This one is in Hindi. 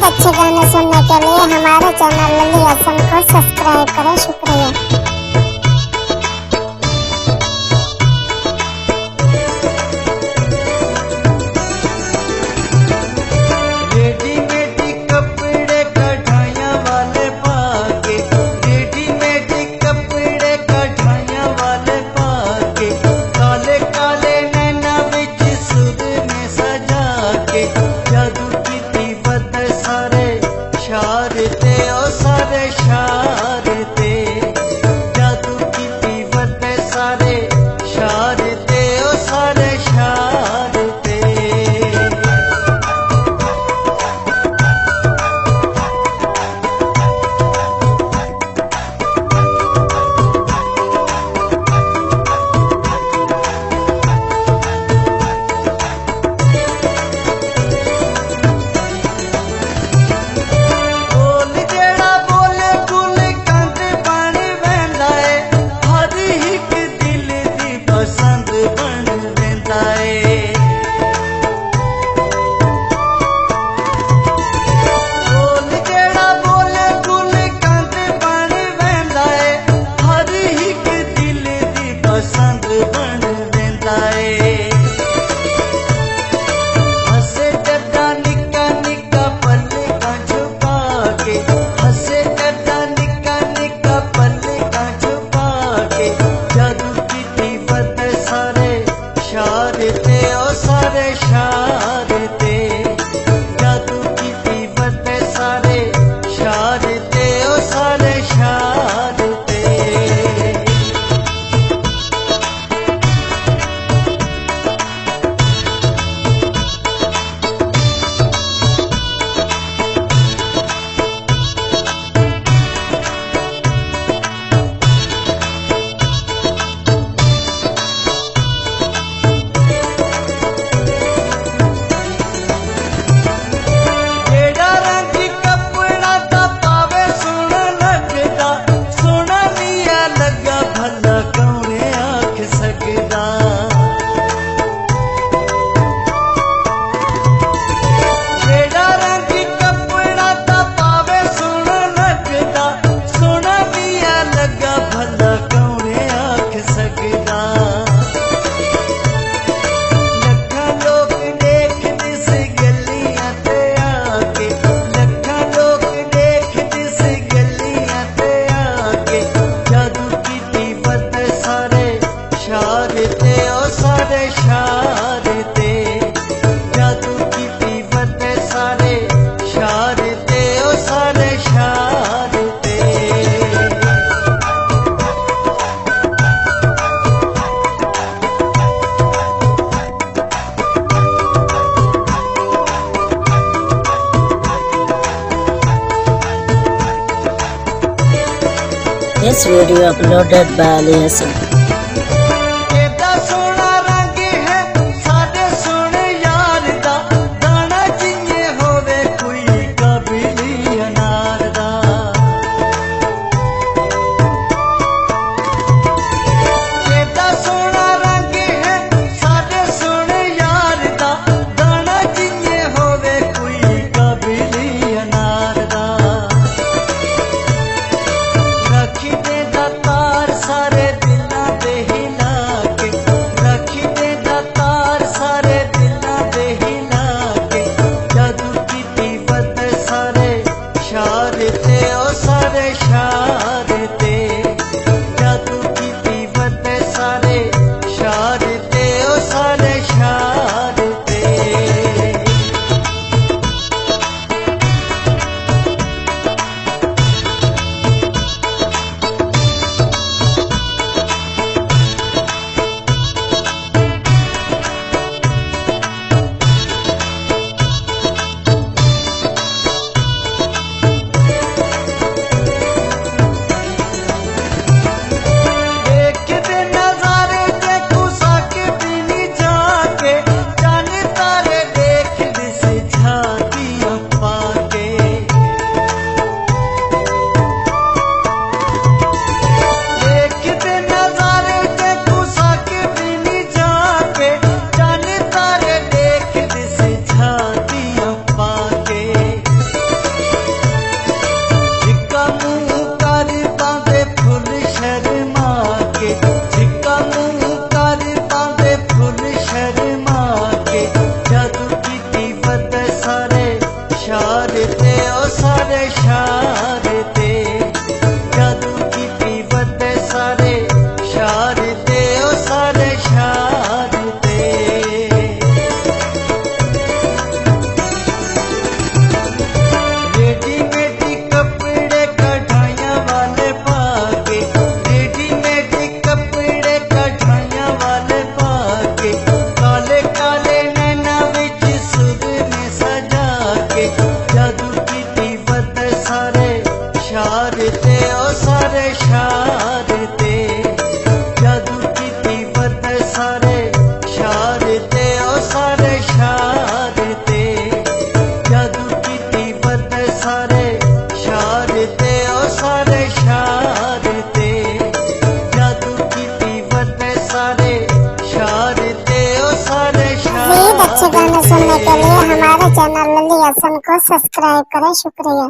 मजीद अच्छे गाने सुनने के लिए हमारे चैनल लली हसन को सब्सक्राइब करें। शुक्रिया। This video uploaded by Ali Hassan. सारे दिल जादू कीती बद सारे शार ते ओ सारे शार ते जादू कीती बद सारे शार ते ओ सारे शार ते जादू कीती बद सारे शार ते ओ सारे शार ते जादू कीती बद सारे शार ते ओ सारे मजीद अच्छे गाने सुनने के लिए हमारे चैनल लल्ली हसन को सब्सक्राइब करें। शुक्रिया।